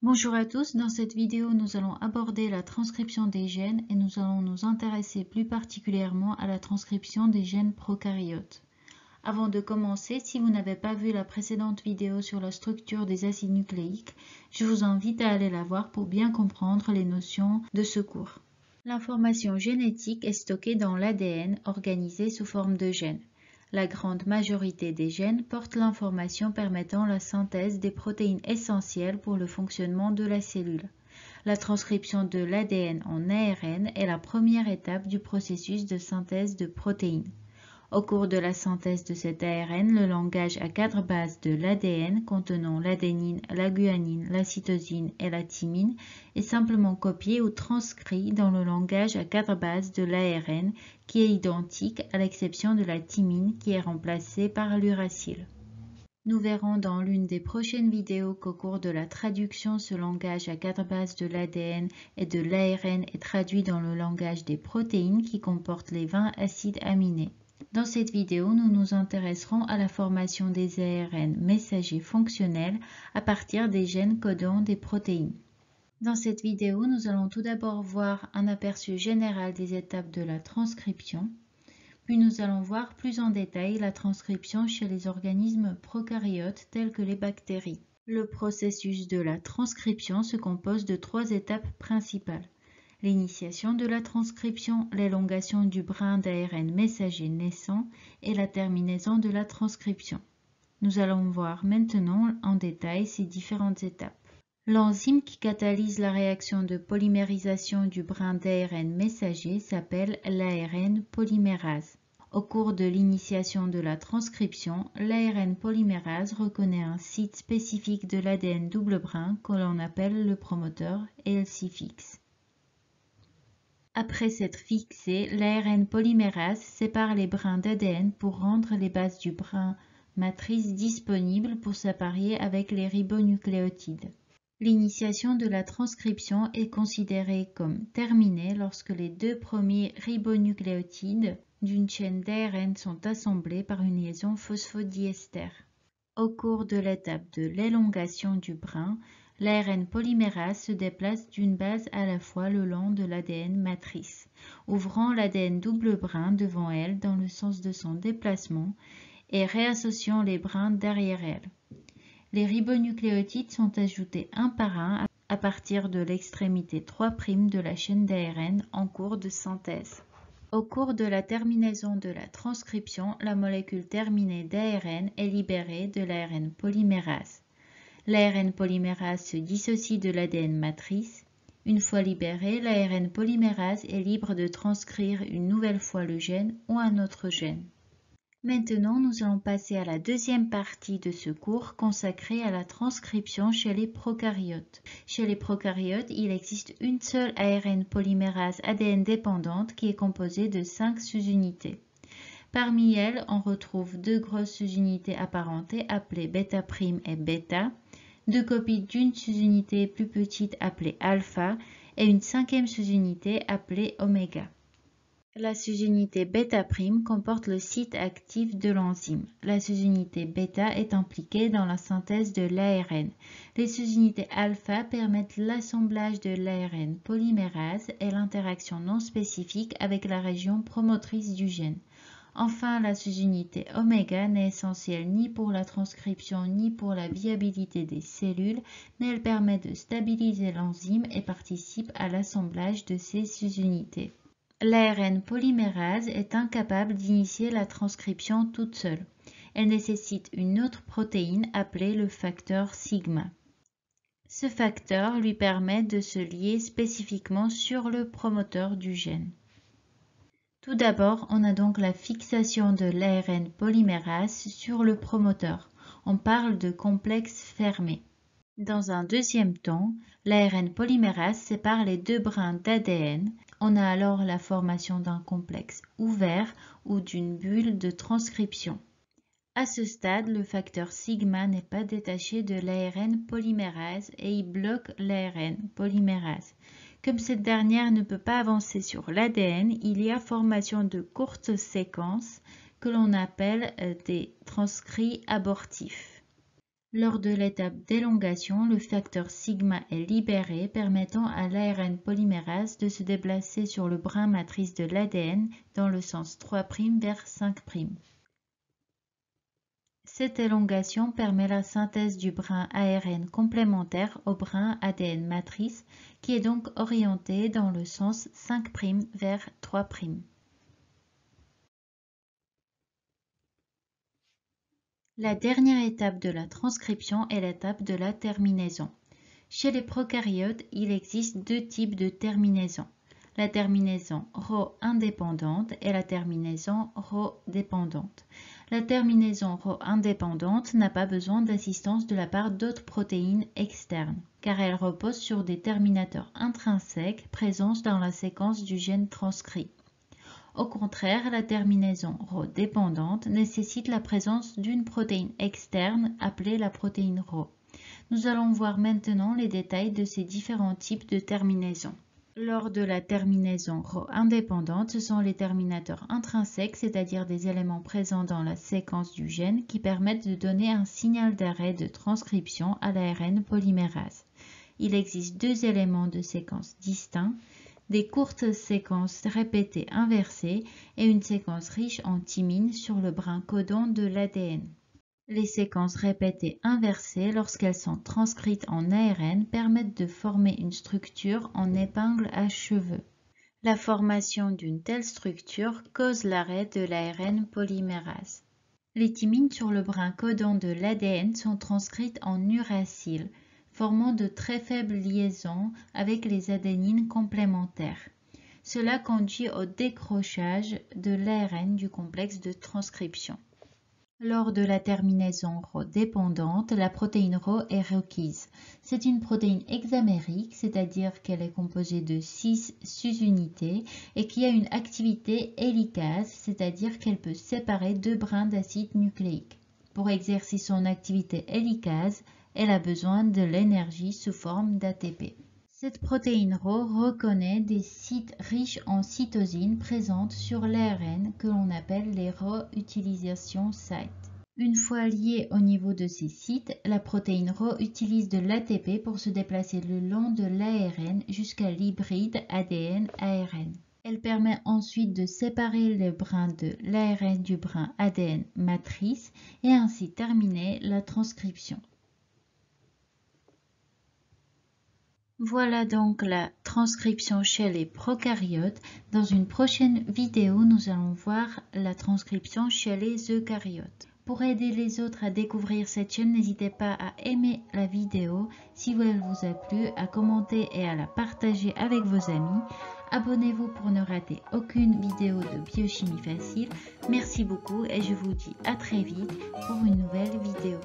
Bonjour à tous, dans cette vidéo nous allons aborder la transcription des gènes et nous allons nous intéresser plus particulièrement à la transcription des gènes prokaryotes. Avant de commencer, si vous n'avez pas vu la précédente vidéo sur la structure des acides nucléiques, je vous invite à aller la voir pour bien comprendre les notions de ce cours. L'information génétique est stockée dans l'ADN organisé sous forme de gènes. La grande majorité des gènes portent l'information permettant la synthèse des protéines essentielles pour le fonctionnement de la cellule. La transcription de l'ADN en ARN est la première étape du processus de synthèse de protéines. Au cours de la synthèse de cet ARN, le langage à 4 bases de l'ADN contenant l'adénine, la guanine, la cytosine et la thymine est simplement copié ou transcrit dans le langage à 4 bases de l'ARN qui est identique à l'exception de la thymine qui est remplacée par l'uracile. Nous verrons dans l'une des prochaines vidéos qu'au cours de la traduction, ce langage à 4 bases de l'ADN et de l'ARN est traduit dans le langage des protéines qui comportent les 20 acides aminés. Dans cette vidéo, nous nous intéresserons à la formation des ARN messagers fonctionnels à partir des gènes codants des protéines. Dans cette vidéo, nous allons tout d'abord voir un aperçu général des étapes de la transcription, puis nous allons voir plus en détail la transcription chez les organismes prokaryotes tels que les bactéries. Le processus de la transcription se compose de 3 étapes principales. L'initiation de la transcription, l'élongation du brin d'ARN messager naissant et la terminaison de la transcription. Nous allons voir maintenant en détail ces différentes étapes. L'enzyme qui catalyse la réaction de polymérisation du brin d'ARN messager s'appelle l'ARN polymérase. Au cours de l'initiation de la transcription, l'ARN polymérase reconnaît un site spécifique de l'ADN double brin que l'on appelle le promoteur et elle s'y fixe. Après s'être fixé, l'ARN polymérase sépare les brins d'ADN pour rendre les bases du brin matrice disponibles pour s'apparier avec les ribonucléotides. L'initiation de la transcription est considérée comme terminée lorsque les 2 premiers ribonucléotides d'une chaîne d'ARN sont assemblés par une liaison phosphodiester. Au cours de l'étape de l'élongation du brin, l'ARN polymérase se déplace d'une base à la fois le long de l'ADN matrice, ouvrant l'ADN double brin devant elle dans le sens de son déplacement et réassociant les brins derrière elle. Les ribonucléotides sont ajoutés un par un à partir de l'extrémité 3' de la chaîne d'ARN en cours de synthèse. Au cours de la terminaison de la transcription, la molécule terminée d'ARN est libérée de l'ARN polymérase. L'ARN polymérase se dissocie de l'ADN matrice. Une fois libéré, l'ARN polymérase est libre de transcrire une nouvelle fois le gène ou un autre gène. Maintenant, nous allons passer à la deuxième partie de ce cours consacrée à la transcription chez les prokaryotes. Chez les prokaryotes, il existe une seule ARN polymérase ADN dépendante qui est composée de 5 sous-unités. Parmi elles, on retrouve 2 grosses sous-unités apparentées appelées bêta' et bêta, 2 copies d'une sous-unité plus petite appelée alpha et une 5e sous-unité appelée oméga. La sous-unité bêta' comporte le site actif de l'enzyme. La sous-unité bêta est impliquée dans la synthèse de l'ARN. Les sous-unités alpha permettent l'assemblage de l'ARN polymérase et l'interaction non spécifique avec la région promotrice du gène. Enfin, la sous-unité oméga n'est essentielle ni pour la transcription ni pour la viabilité des cellules, mais elle permet de stabiliser l'enzyme et participe à l'assemblage de ces sous-unités. L'ARN polymérase est incapable d'initier la transcription toute seule. Elle nécessite une autre protéine appelée le facteur sigma. Ce facteur lui permet de se lier spécifiquement sur le promoteur du gène. Tout d'abord, on a donc la fixation de l'ARN polymérase sur le promoteur. On parle de complexe fermé. Dans un deuxième temps, l'ARN polymérase sépare les 2 brins d'ADN. On a alors la formation d'un complexe ouvert ou d'une bulle de transcription. À ce stade, le facteur sigma n'est pas détaché de l'ARN polymérase et il bloque l'ARN polymérase. Comme cette dernière ne peut pas avancer sur l'ADN, il y a formation de courtes séquences que l'on appelle des transcrits abortifs. Lors de l'étape d'élongation, le facteur sigma est libéré, permettant à l'ARN polymérase de se déplacer sur le brin matrice de l'ADN dans le sens 3' vers 5'. Cette élongation permet la synthèse du brin ARN complémentaire au brin ADN matrice, qui est donc orienté dans le sens 5' vers 3'. La dernière étape de la transcription est l'étape de la terminaison. Chez les prokaryotes, il existe deux types de terminaison. La terminaison Rho indépendante et la terminaison Rho dépendante. La terminaison Rho indépendante n'a pas besoin d'assistance de la part d'autres protéines externes, car elle repose sur des terminateurs intrinsèques présents dans la séquence du gène transcrit. Au contraire, la terminaison Rho dépendante nécessite la présence d'une protéine externe appelée la protéine Rho. Nous allons voir maintenant les détails de ces différents types de terminaisons. Lors de la terminaison Rho indépendante, ce sont les terminateurs intrinsèques, c'est-à-dire des éléments présents dans la séquence du gène qui permettent de donner un signal d'arrêt de transcription à l'ARN polymérase. Il existe deux éléments de séquence distincts, des courtes séquences répétées inversées et une séquence riche en thymine sur le brin codon de l'ADN. Les séquences répétées inversées, lorsqu'elles sont transcrites en ARN, permettent de former une structure en épingle à cheveux. La formation d'une telle structure cause l'arrêt de l'ARN polymérase. Les thymines sur le brin codon de l'ADN sont transcrites en uracile, formant de très faibles liaisons avec les adénines complémentaires. Cela conduit au décrochage de l'ARN du complexe de transcription. Lors de la terminaison Rho dépendante, la protéine Rho est requise. C'est une protéine hexamérique, c'est-à-dire qu'elle est composée de 6 sous-unités et qui a une activité hélicase, c'est-à-dire qu'elle peut séparer deux brins d'acide nucléique. Pour exercer son activité hélicase, elle a besoin de l'énergie sous forme d'ATP. Cette protéine Rho reconnaît des sites riches en cytosine présentes sur l'ARN que l'on appelle les Rho utilisation sites. Une fois liée au niveau de ces sites, la protéine Rho utilise de l'ATP pour se déplacer le long de l'ARN jusqu'à l'hybride ADN-ARN. Elle permet ensuite de séparer le brin de l'ARN du brin ADN matrice et ainsi terminer la transcription. Voilà donc la transcription chez les prokaryotes. Dans une prochaine vidéo, nous allons voir la transcription chez les eucaryotes. Pour aider les autres à découvrir cette chaîne, n'hésitez pas à aimer la vidéo si elle vous a plu, à commenter et à la partager avec vos amis. Abonnez-vous pour ne rater aucune vidéo de biochimie facile. Merci beaucoup et je vous dis à très vite pour une nouvelle vidéo.